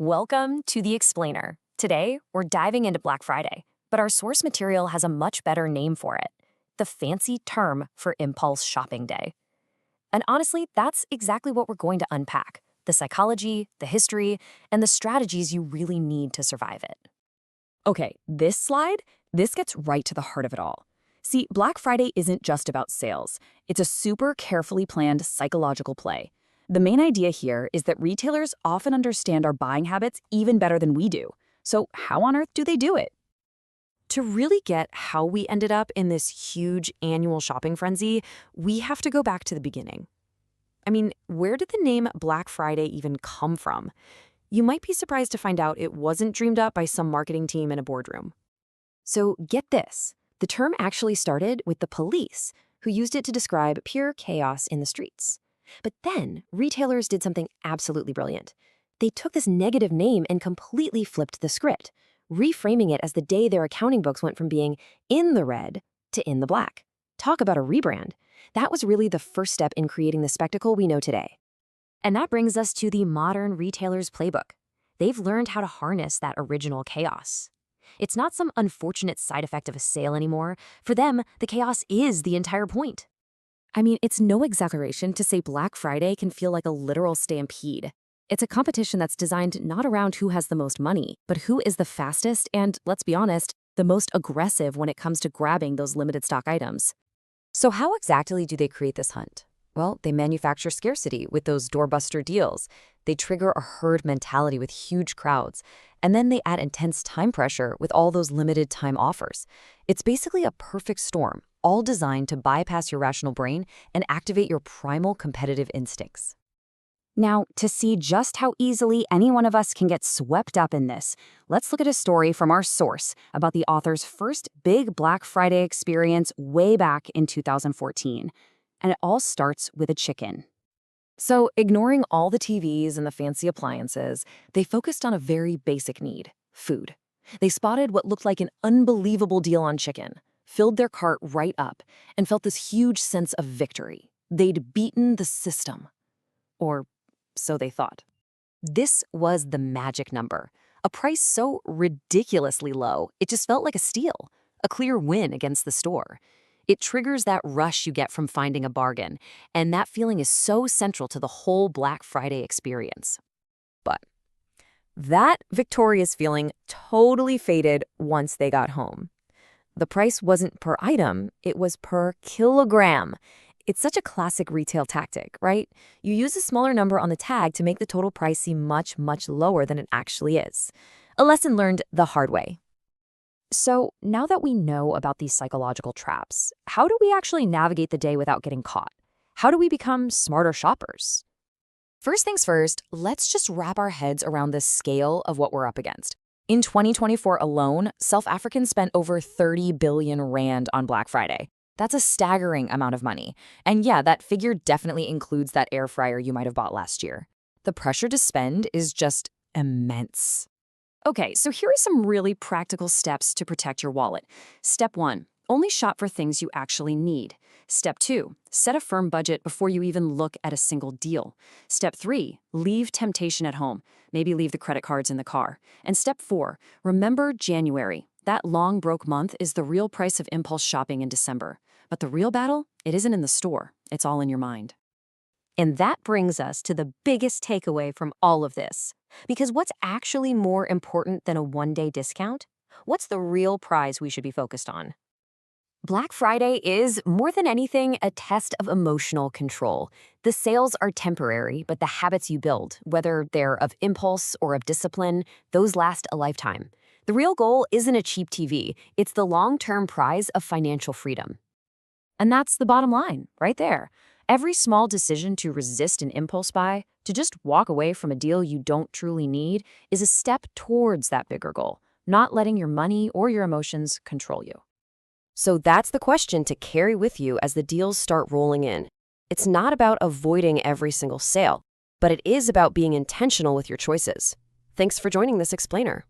Welcome to The Explainer. Today, we're diving into Black Friday, but our source material has a much better name for it, the fancy term for impulse shopping day. And honestly, that's exactly what we're going to unpack, the psychology, the history, and the strategies you really need to survive it. Okay, this gets right to the heart of it all. See, Black Friday isn't just about sales. It's a super carefully planned psychological play. The main idea here is that retailers often understand our buying habits even better than we do. So how on earth do they do it? To really get how we ended up in this huge annual shopping frenzy, we have to go back to the beginning. I mean, where did the name Black Friday even come from? You might be surprised to find out it wasn't dreamed up by some marketing team in a boardroom. So get this, the term actually started with the police, who used it to describe pure chaos in the streets. But then, retailers did something absolutely brilliant. They took this negative name and completely flipped the script, reframing it as the day their accounting books went from being in the red to in the black. Talk about a rebrand. That was really the first step in creating the spectacle we know today. And that brings us to the modern retailer's playbook. They've learned how to harness that original chaos. It's not some unfortunate side effect of a sale anymore. For them, the chaos is the entire point. I mean, it's no exaggeration to say Black Friday can feel like a literal stampede. It's a competition that's designed not around who has the most money, but who is the fastest and, let's be honest, the most aggressive when it comes to grabbing those limited stock items. So how exactly do they create this hunt? Well, they manufacture scarcity with those doorbuster deals. They trigger a herd mentality with huge crowds. And then they add intense time pressure with all those limited time offers. It's basically a perfect storm, all designed to bypass your rational brain and activate your primal competitive instincts. Now, to see just how easily any one of us can get swept up in this, let's look at a story from our source about the author's first big Black Friday experience way back in 2014. And it all starts with a chicken. So, ignoring all the TVs and the fancy appliances, they focused on a very basic need, food. They spotted what looked like an unbelievable deal on chicken, filled their cart right up, and felt this huge sense of victory. They'd beaten the system. Or so they thought. This was the magic number, a price so ridiculously low, it just felt like a steal, a clear win against the store. It triggers that rush you get from finding a bargain, and that feeling is so central to the whole Black Friday experience. But that victorious feeling totally faded once they got home. The price wasn't per item, it was per kilogram. It's such a classic retail tactic, right? You use a smaller number on the tag to make the total price seem much, much lower than it actually is. A lesson learned the hard way. So now that we know about these psychological traps, how do we actually navigate the day without getting caught? How do we become smarter shoppers? First things first, let's just wrap our heads around the scale of what we're up against. In 2024 alone, South Africans spent over 30 billion rand on Black Friday. That's a staggering amount of money. And yeah, that figure definitely includes that air fryer you might have bought last year. The pressure to spend is just immense. Okay, so here are some really practical steps to protect your wallet. Step 1, only shop for things you actually need. Step 2, set a firm budget before you even look at a single deal. Step 3, leave temptation at home. Maybe leave the credit cards in the car. And step 4, remember January. That long broke month is the real price of impulse shopping in December. But the real battle, it isn't in the store. It's all in your mind. And that brings us to the biggest takeaway from all of this. Because what's actually more important than a one-day discount? What's the real prize we should be focused on? Black Friday is, more than anything, a test of emotional control. The sales are temporary, but the habits you build, whether they're of impulse or of discipline, those last a lifetime. The real goal isn't a cheap TV. It's the long-term prize of financial freedom. And that's the bottom line, right there. Every small decision to resist an impulse buy, to just walk away from a deal you don't truly need, is a step towards that bigger goal, not letting your money or your emotions control you. So that's the question to carry with you as the deals start rolling in. It's not about avoiding every single sale, but it is about being intentional with your choices. Thanks for joining this explainer.